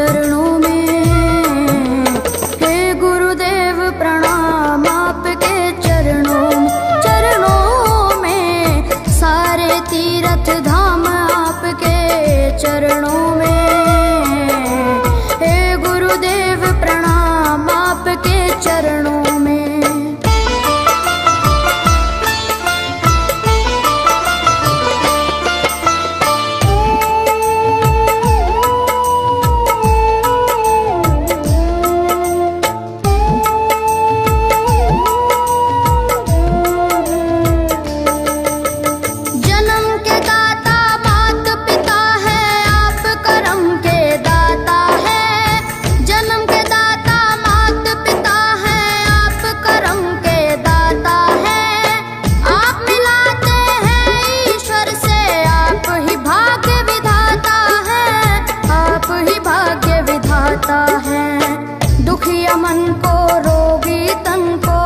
चरणों में। हे गुरुदेव प्रणाम आपके चरणों में, सारे तीर्थ धाम आपके चरणों में। हे गुरुदेव प्रणाम आपके चरणों में। दुखिया मन को रोगी तन को,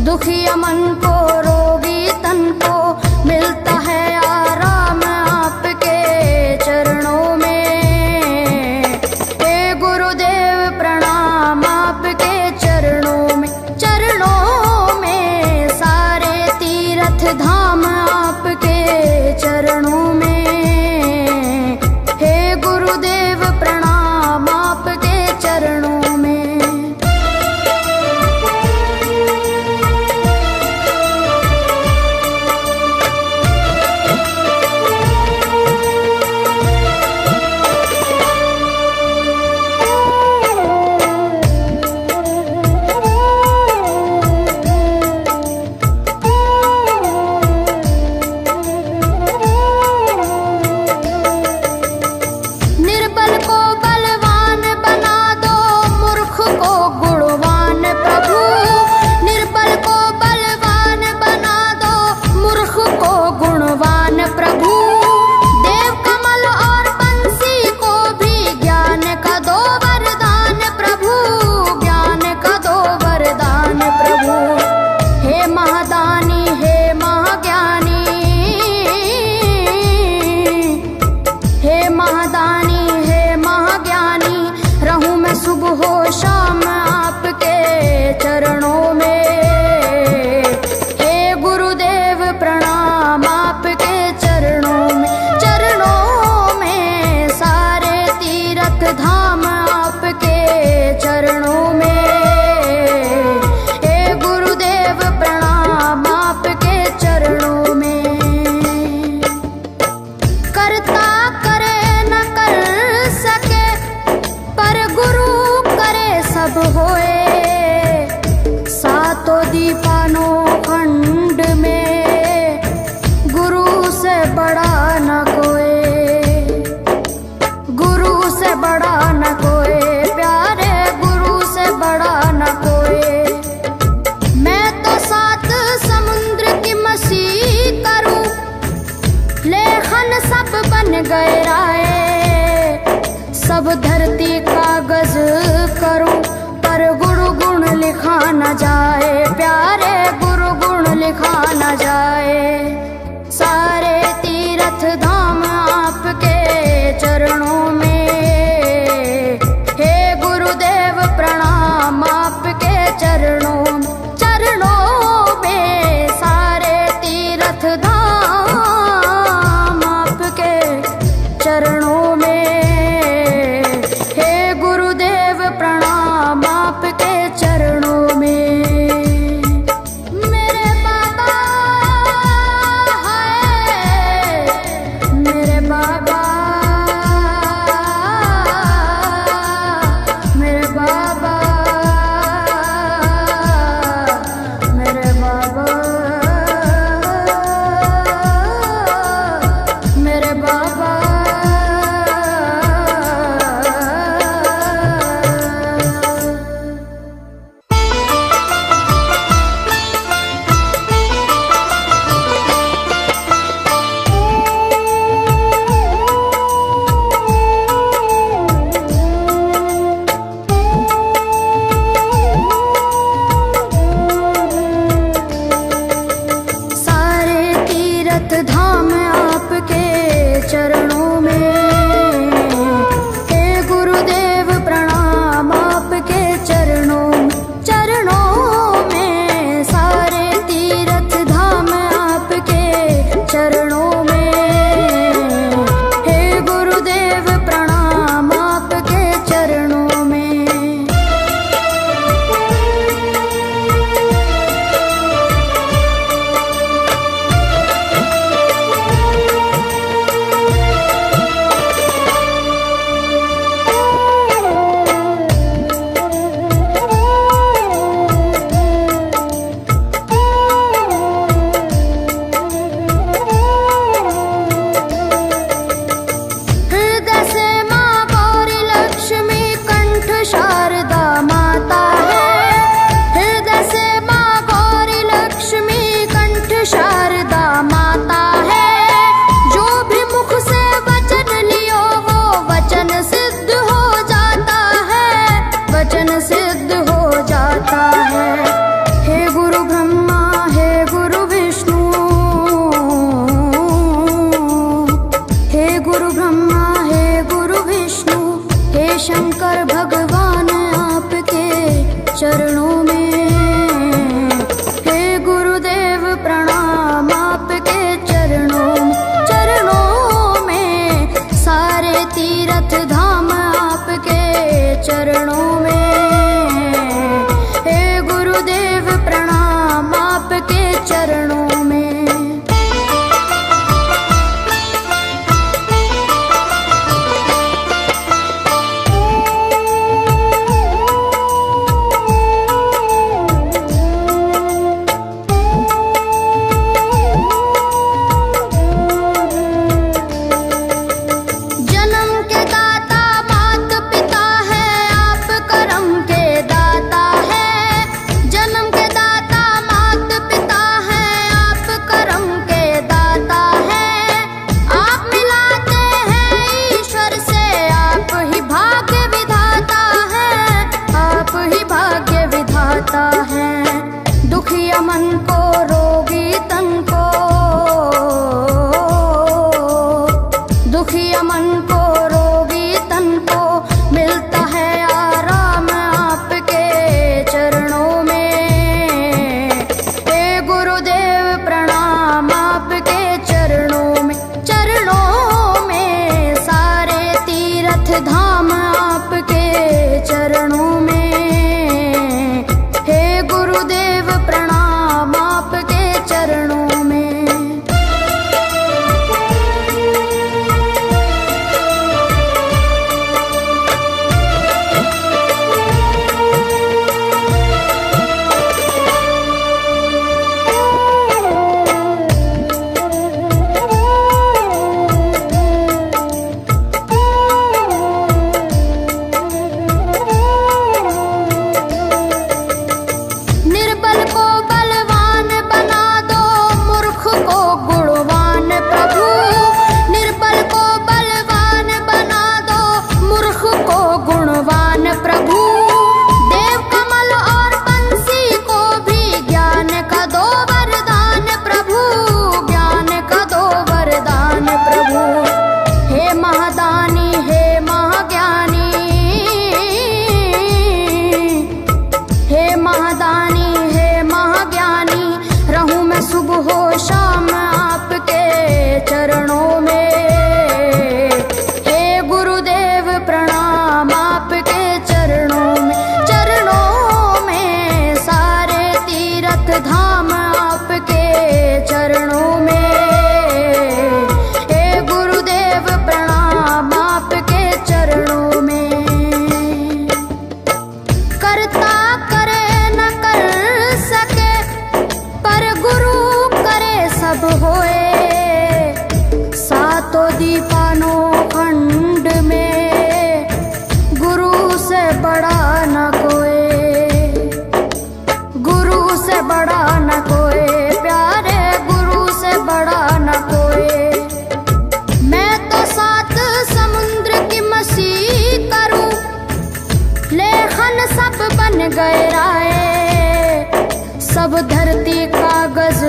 दुखिया मन को रोगी तन को मिलता है आराम आपके चरणों में। हे गुरुदेव प्रणाम आपके चरणों में, सारे तीर्थ धाम आपके चरणों में। गुरुदेव प्रणाम आपके चरणों में। सुबह हो शाम आपके चरणों में। हे गुरुदेव प्रणाम आपके चरणों में, सारे तीर्थ धाम आपके चरणों में। हे गुरुदेव प्रणाम आपके चरणों में। करता करे न कर सके पर गुरु करे सब होए, सातों दीपानों खंड में गुरु से बड़ा न कोई, गुरु से बड़ा न कोई, प्यारे गुरु से बड़ा न कोई। मैं तो सात समुद्र की मसीह करूं, लेखन सब बन गए राय, सब धरती कागज करूं पर गुरु गुण लिखा न जाए, प्यारे गुरु गुण लिखा न जाए। सारे तीर्थ धाम आपके चरणों में। हे गुरुदेव प्रणाम आपके चरणों में, सारे तीर्थ धाम आपके चरणों में। प्रणाम आपके चरणों में। मेरे बाबा है, मेरे बाबा, मेरे बाबा, मेरे बाबा, मेरे बाबा। सारे तीर्थ धाम आपके चरणों में। हे गुरुदेव प्रणाम आपके चरणों में। दुखिया मन को रोगी तन को, दुखिया मन को रोगी तन को मिलता है आराम आपके चरणों में। हे गुरुदेव प्रणाम आपके चरणों में। चरणों में सारे तीर्थ धाम आपके चरणों में। गुरुदेव प्रणाम आपके चरणों में। शाम आपके चरणों में। हे गुरुदेव प्रणाम आपके चरणों में। चरणों में सारे तीर्थ धाम आपके चरणों में। हे गुरुदेव प्रणाम आपके चरणों में। करता करे न कर सके पर गुरु सब होए। सातों दीपानों खंड में गुरु से बड़ा न कोई, गुरु से बड़ा न कोई प्यारे, गुरु से बड़ा न कोई। मैं तो सात समुद्र की मसी करूं, लेखन सब बन गए राय। सब धरती कागज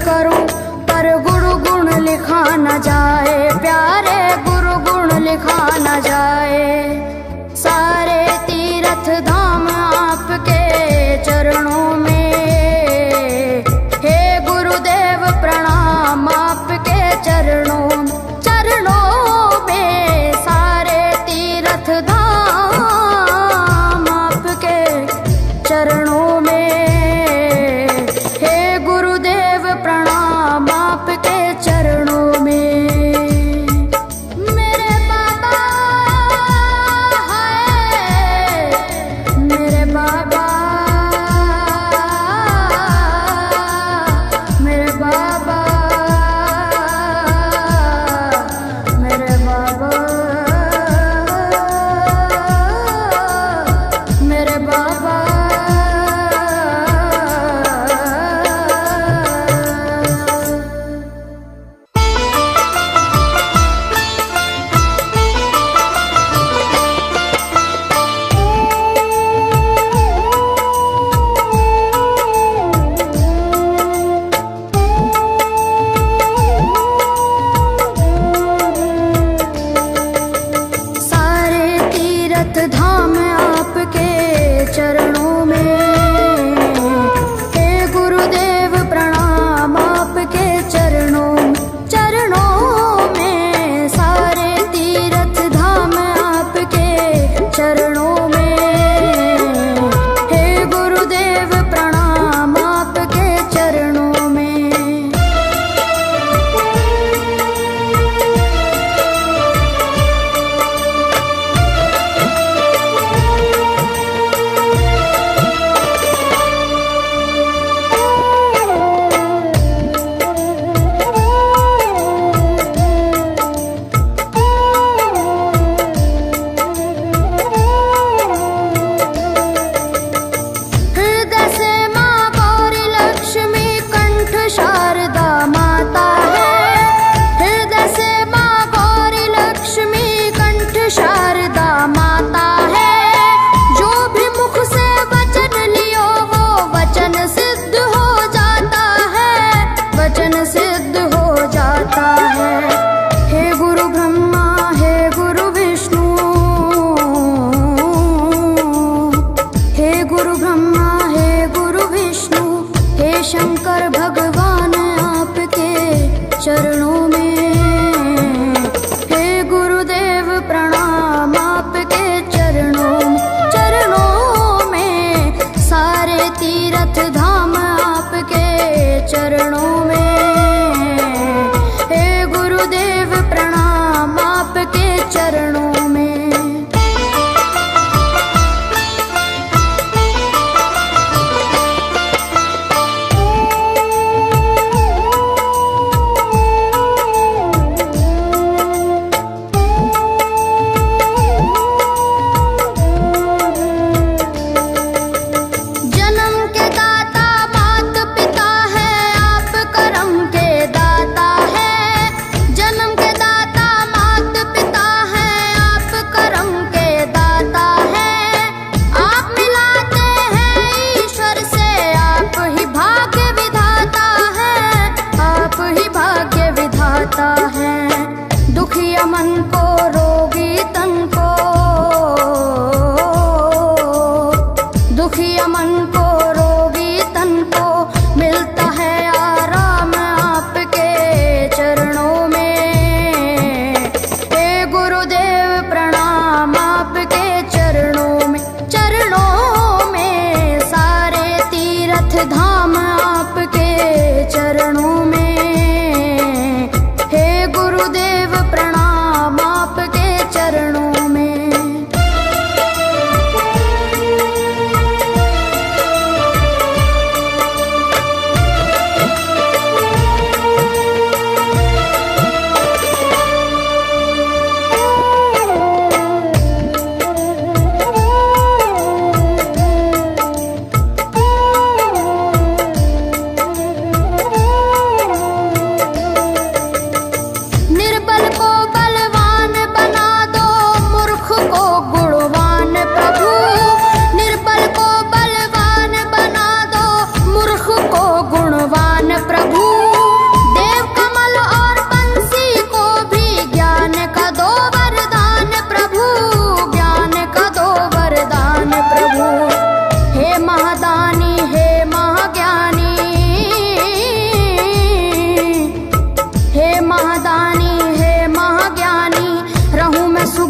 करूं पर गुरु गुण लिखा न जाए प्यारे, गुरु गुण लिखा न जाए। सारे तीर्थ धाम आपके चरणों में। हे गुरुदेव प्रणाम आपके चरणों में। चरणों में सारे तीर्थ धाम आपके चरणों में। प्रणाम आपके चरणों में।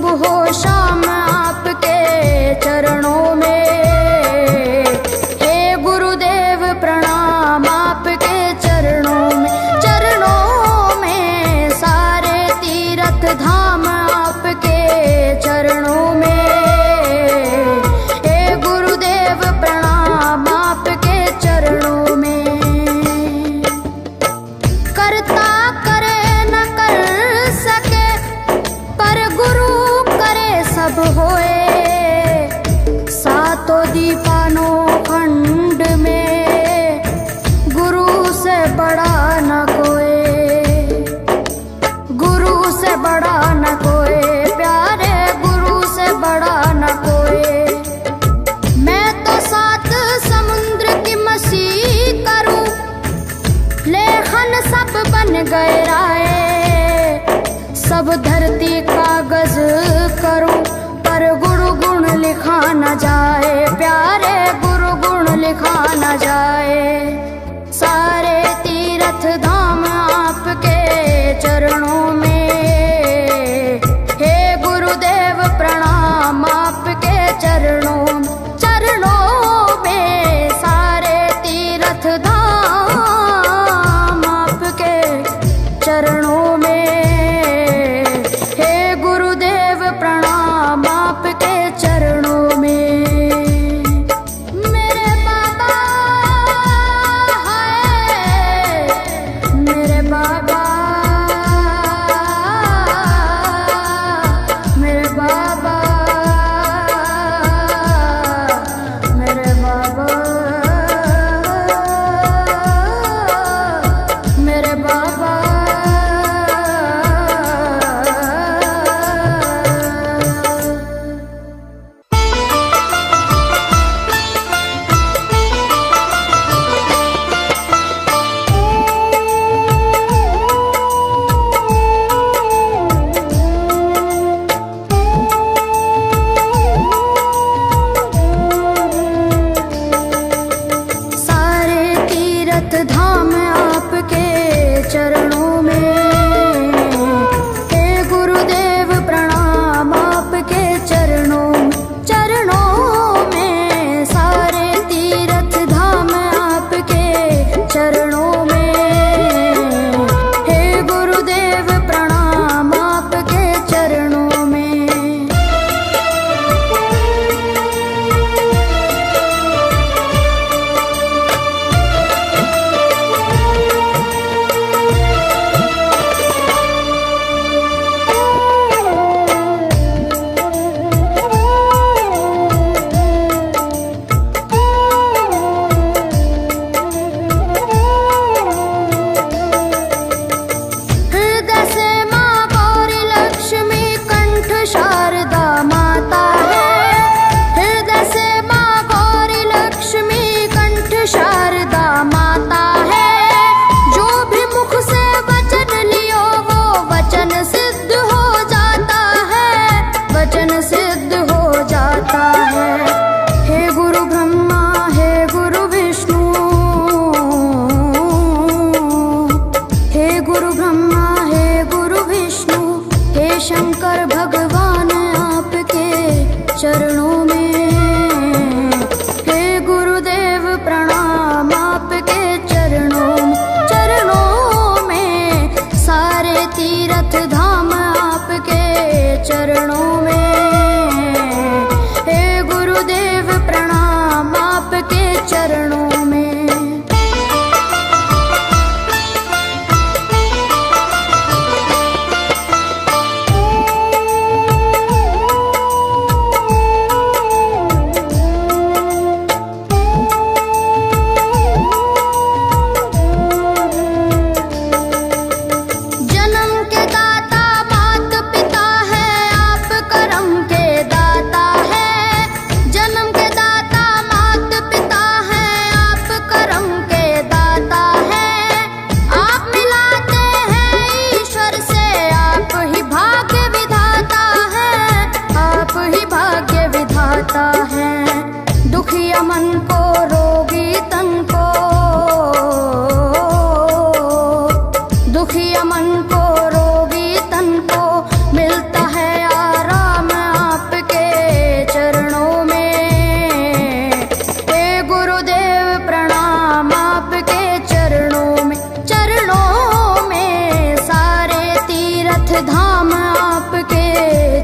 सुबह शाम आपके चरणों में। हे गुरुदेव प्रणाम आपके चरणों में, चरणों में सारे तीर्थ धाम आपके चरणों में। हे गुरुदेव प्रणाम आपके चरणों में। करता करे न कर सके पर गुरु करे सब होए। सातों दीपानों खंड में गुरु से बड़ा न कोई, गुरु से बड़ा न कोई, प्यारे गुरु से बड़ा न कोई। मैं तो सात समुद्र की मसी करूं, लेखन सब बन गए राय। सब धरती कागज करूं पर गुरु गुण लिखा न जाए, प्यारे गुरु गुण लिखा न जाए। सारे तीर्थ धाम आपके चरणों में। हे गुरुदेव प्रणाम आपके चरणों में, चरणों में सारे तीर्थ धाम आपके चरणों में। हे गुरुदेव प्रणाम आपके चरणों में। मेरे बाबा हाय, मेरे बाबा, मेरे बाबा, मेरे बाबा, मेरे बाबा।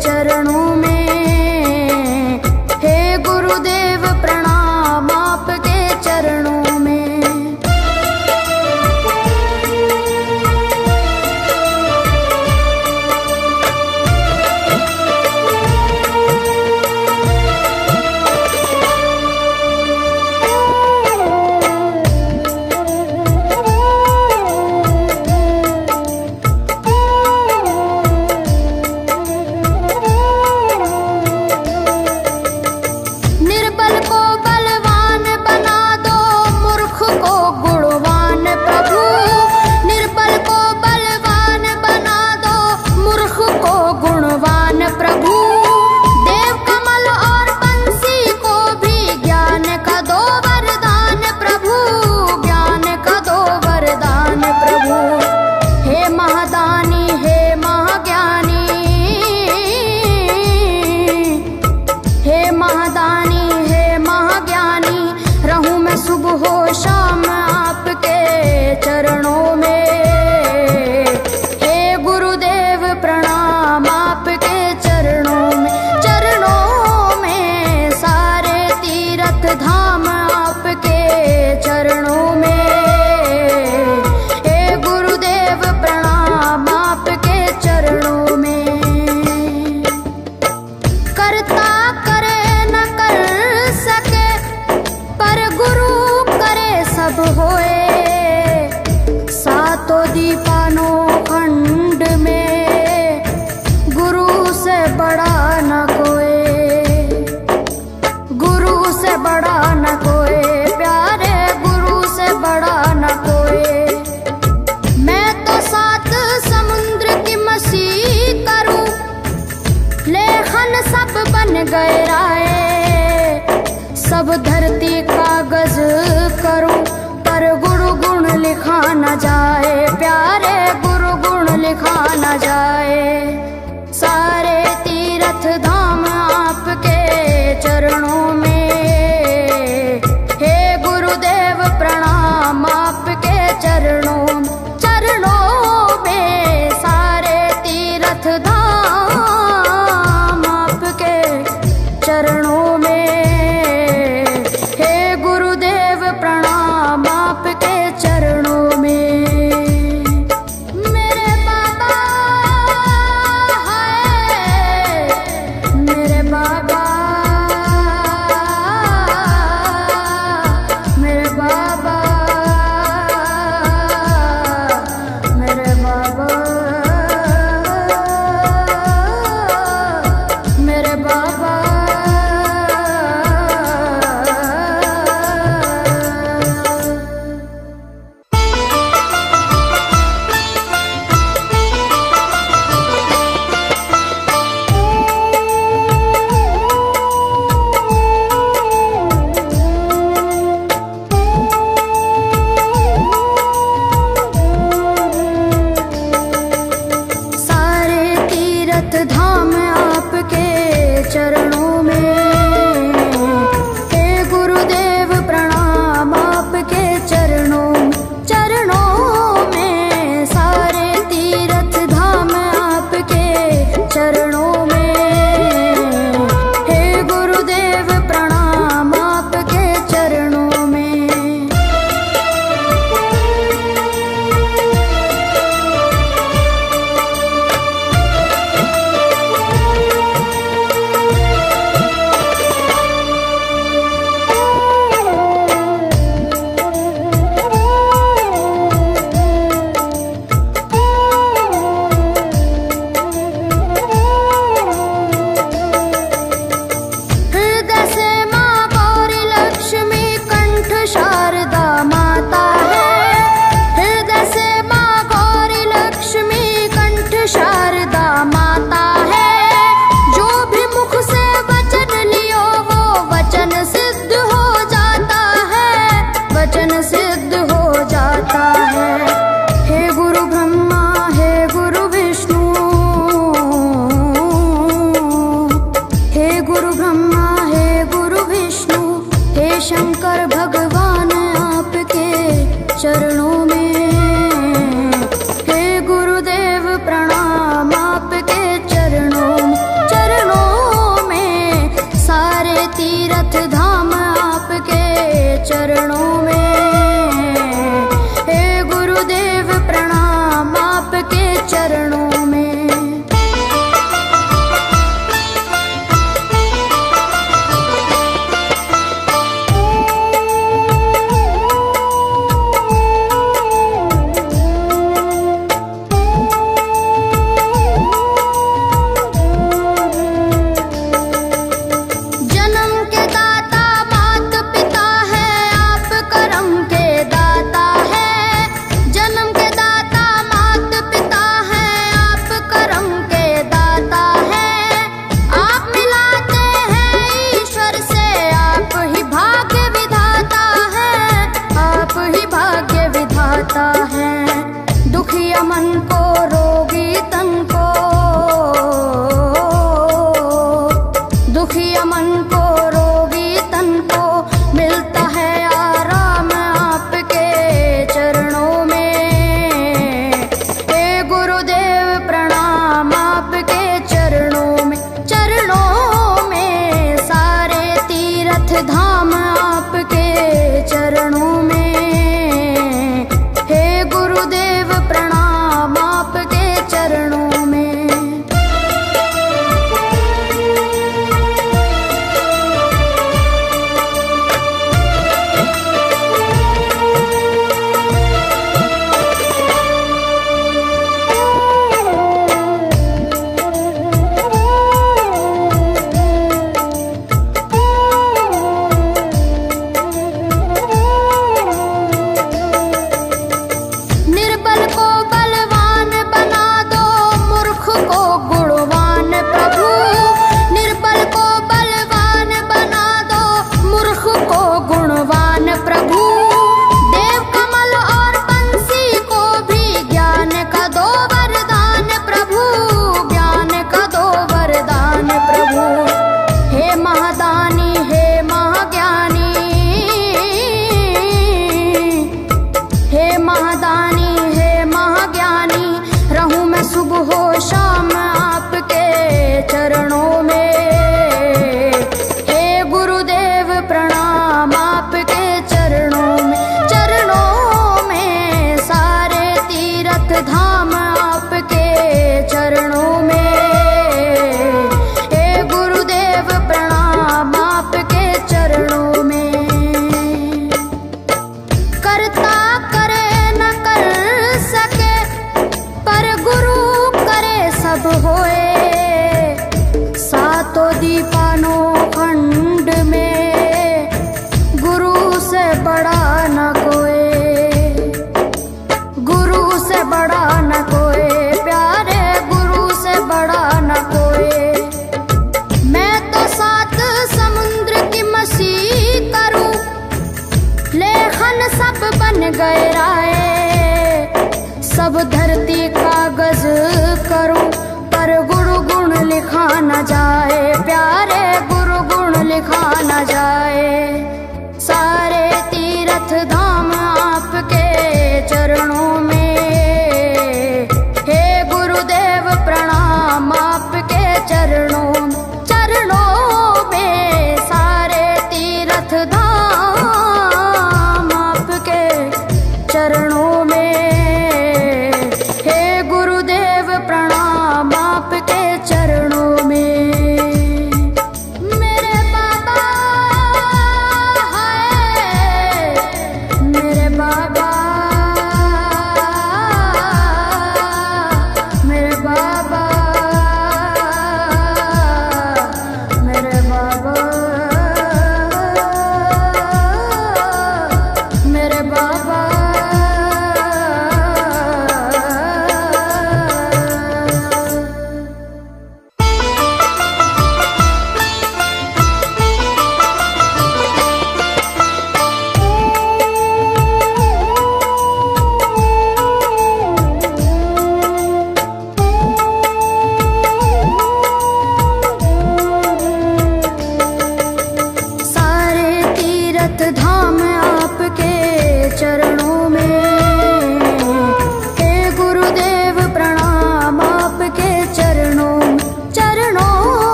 चरणों में। हे गुरुदेव प्रणाम आपके चरणों में। सुबह शाम आपके चरणों में। हे गुरुदेव प्रणाम आपके चरणों में। चरणों में सारे तीर्थ धाम आपके चरणों में। हे गुरुदेव प्रणाम आपके चरणों में। करता करे न कर सके पर गुरु सब होए। सातों दीपानों खंड में गुरु से बड़ा न कोई। गुरु से बड़ा न कोई प्यारे, गुरु से बड़ा न कोई। मैं तो सात समुद्र की मसीह करूं, लेखन सब बन गए राय। सब धरती कागज करूं पर गुरु गुण लिखा न जाए प्यारे, गुरु गुण लिखा न जाए। सारे तीर्थ धाम आपके चरणों में। हे गुरुदेव प्रणाम आपके चरणों में। चरणों में सारे तीर्थ धाम आपके चरणों में। प्रणाम आपके चरणों में। मेरे बाबा दुखिया मन को रोगी तन को मिलता है आराम आपके चरणों में। हे गुरुदेव प्रणाम आपके चरणों में, चरणों में सारे तीर्थ धाम आपके चरणों में। हे गुरुदेव प्रणाम आपके चरणों में।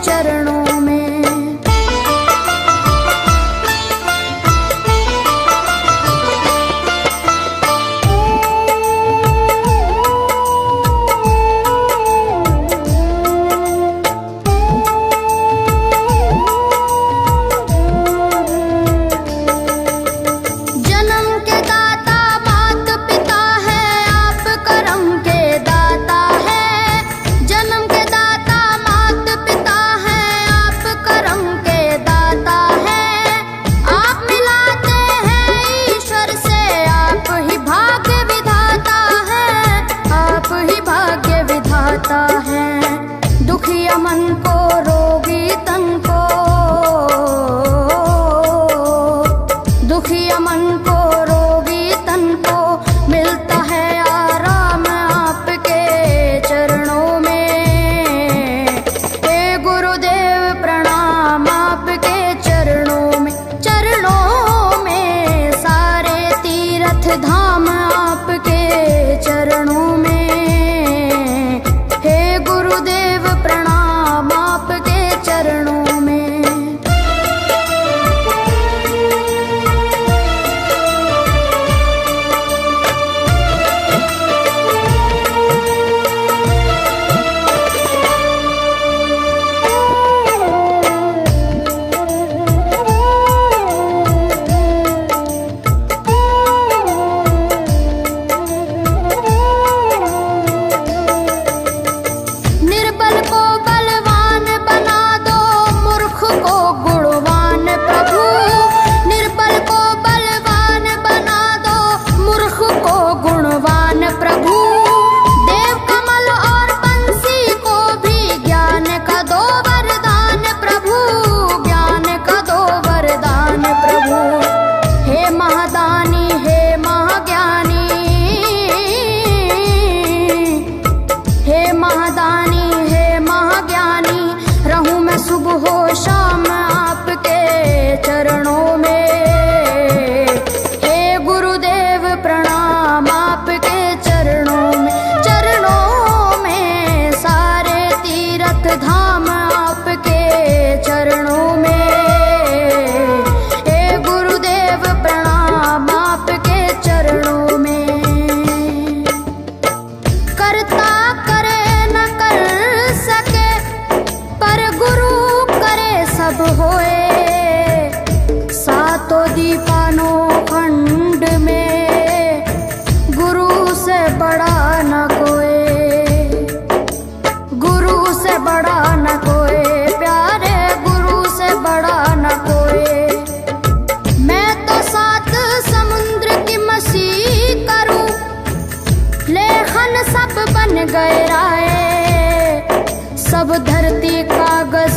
चरणों में। दुखिया मन को रोगी तन को, दुखिया मन को रोगी तन को मिलता है आराम आपके चरणों में। हे गुरुदेव प्रणाम आपके चरणों में, चरणों में सारे तीर्थ धाम आपके चरणों में। सब धरती कागज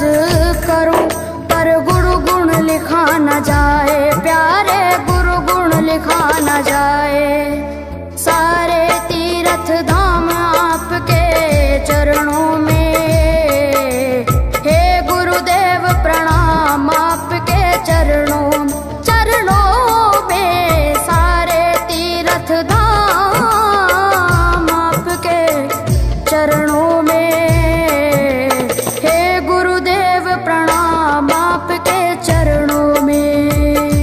करूं पर गुरु गुण लिखा न जाए, प्यारे गुरु गुण लिखा न जाए। सारे तीर्थ धाम आपके चरणों में, हे गुरुदेव प्रणाम आपके चरणों में, चरणों में सारे तीर्थ धाम आपके चरणों में। हे गुरुदेव प्रणाम आपके चरणों में।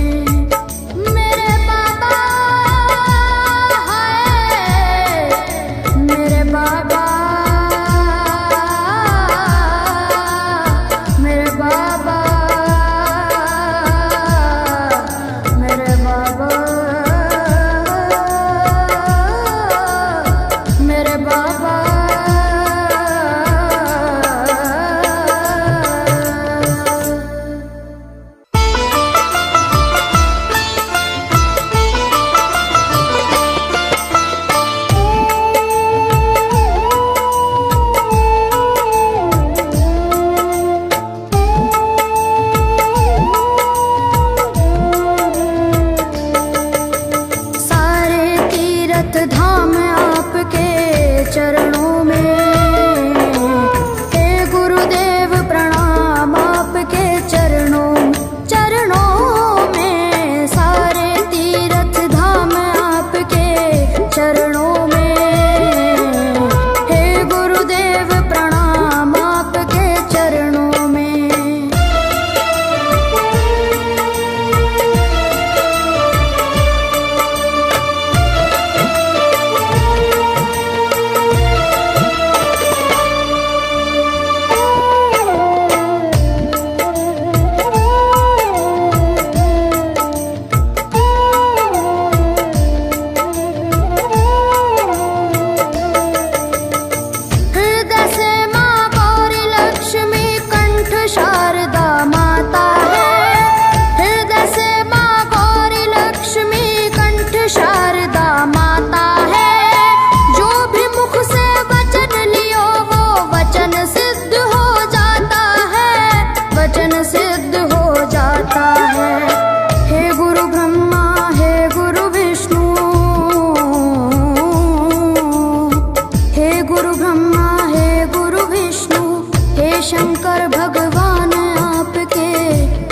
शंकर भगवान आपके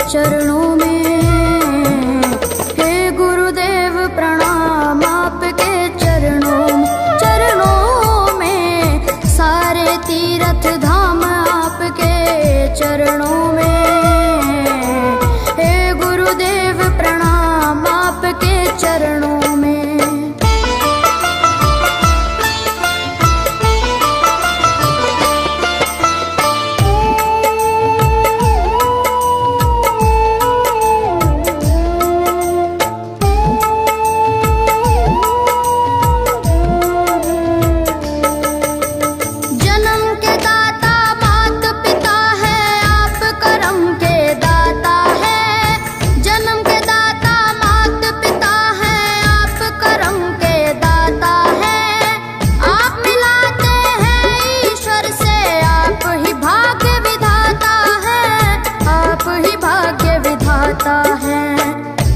चरणों में। हे गुरुदेव प्रणाम आपके चरणों में सारे तीर्थ धाम आपके चरणों में। हे गुरुदेव प्रणाम आपके चरणों में।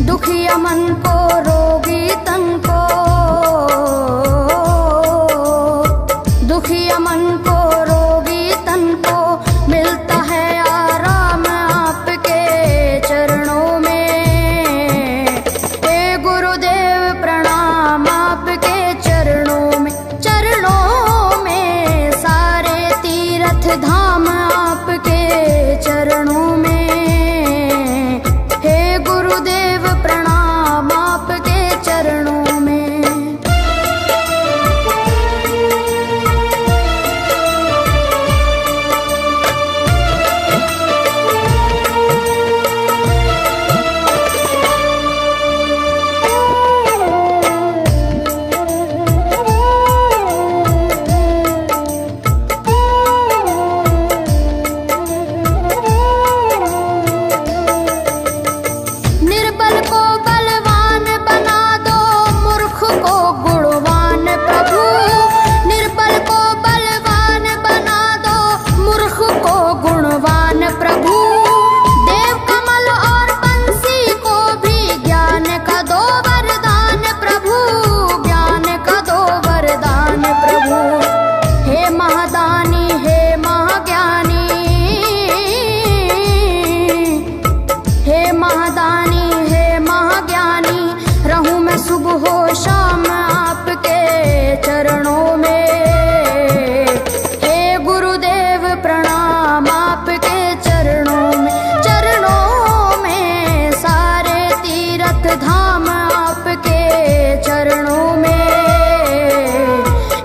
दुखिया मन को रोगी तन को, दुखिया मन को रोगी तन को मिलता है आराम आपके चरणों में। हे गुरुदेव प्रणाम आपके चरणों में सारे तीर्थ धाम आपके चरणों में। गुरुदेव प्रणाम आपके चरणों में। सुबह हो शाम आपके चरणों में। हे गुरुदेव प्रणाम आपके चरणों में सारे तीर्थ धाम आपके चरणों में।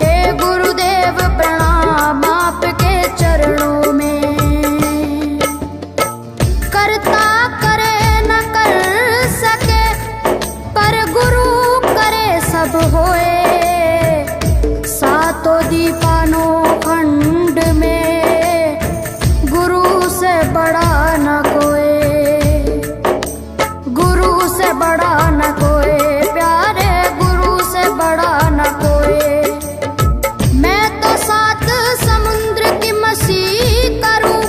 हे गुरुदेव प्रणाम आपके चरणों में। करता करे न कर सके पर गुरु सब होए। सातों दीपानों खंड में गुरु से बड़ा न कोई, गुरु से बड़ा न कोई, प्यारे गुरु से बड़ा न कोई। मैं तो 7 समुद्र की मसीह करूं,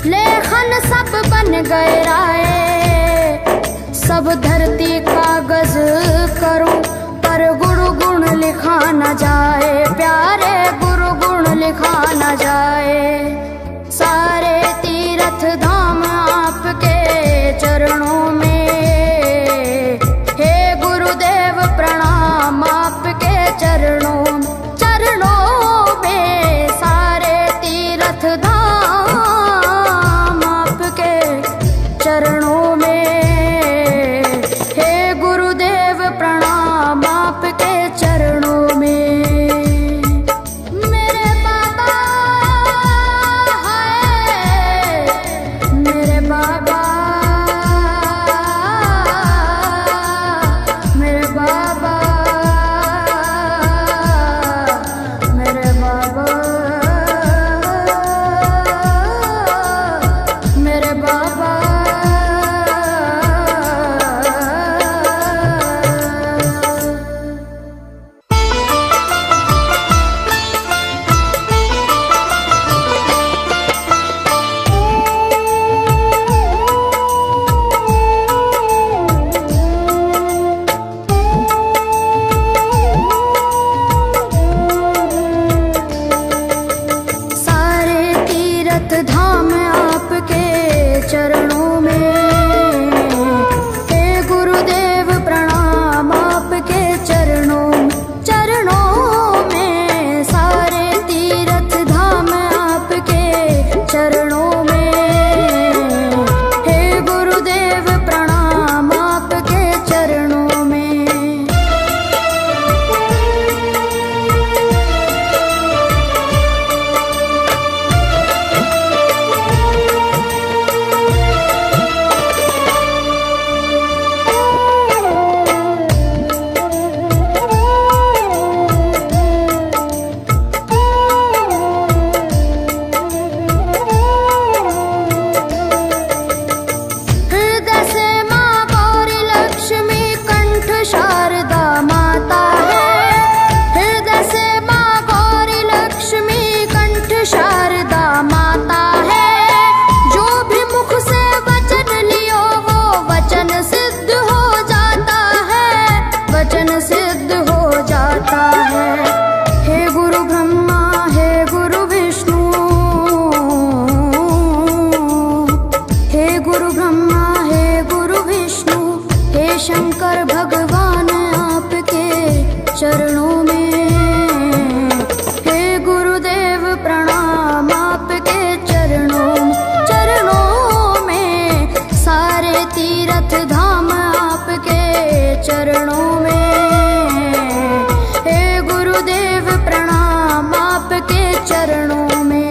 लेखन सब बन गए राय। सब धरती कागज करूं पर गुरु गुण लिखा न जाए, प्यारे गुरु गुण लिखा न जाए। सारे तीर्थ धाम आपके चरणों में। हे गुरुदेव प्रणाम आपके चरणों में सारे तीर्थ धाम आपके चरणों में। प्रणाम आपके चरणों में। मेरे बाबा तीरथ धाम आपके चरणों में। हे गुरुदेव प्रणाम आपके चरणों में, सारे तीरथ धाम आपके चरणों में। हे गुरुदेव प्रणाम आपके चरणों में। शंकर भगवान आपके चरणों में। हे गुरुदेव प्रणाम आपके चरणों में, सारे तीरथ धाम आपके चरणों में। हे गुरुदेव प्रणाम आपके चरणों में।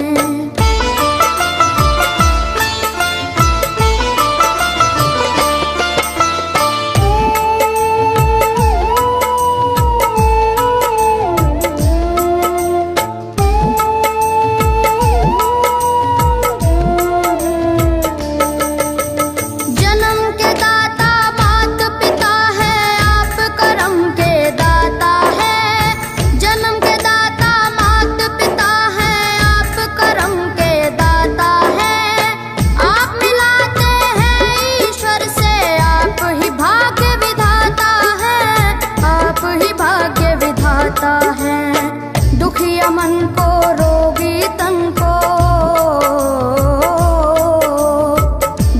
दुखिया मन को रोगी तन को,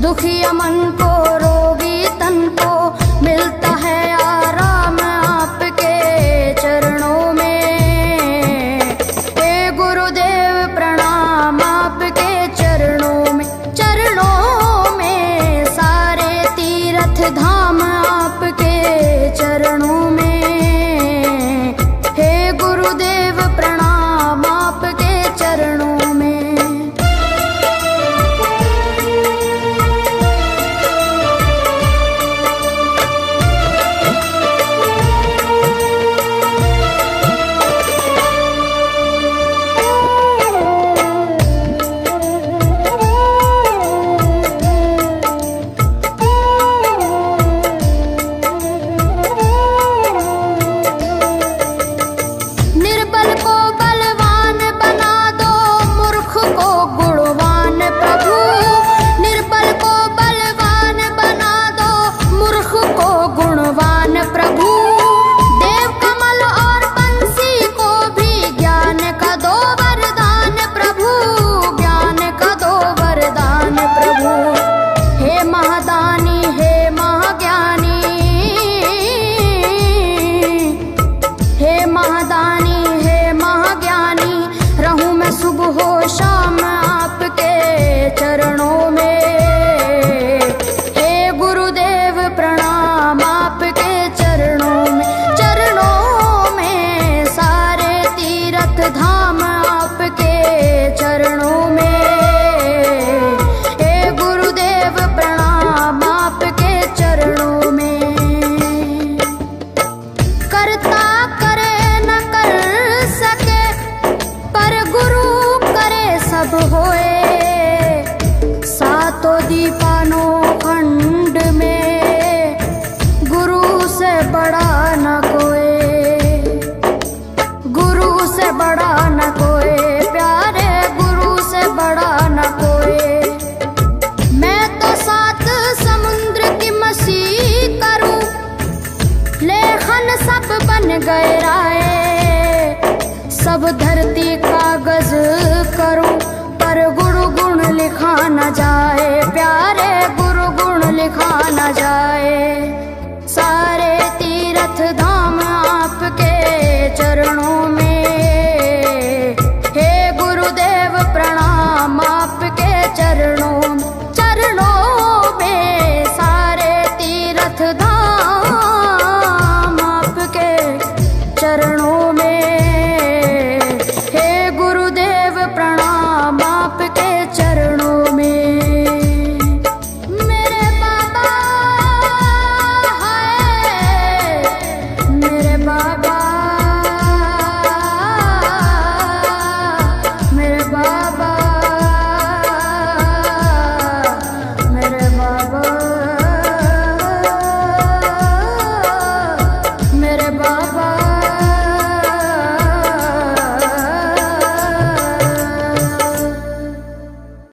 दुखिया मन को रोगी तन को मिलता है आराम आपके चरणों में। हे गुरुदेव प्रणाम आपके चरणों में, सारे तीरथ धाम आपके चरणों में। गुरुदेव प्रणाम आपके चरणों में। शाम आपके चरणों में। हे गुरुदेव प्रणाम आपके चरणों में, सारे तीरथ धाम आपके चरणों में। हे गुरुदेव प्रणाम आपके चरणों में। करता करे न कर सके पर गुरु सब हो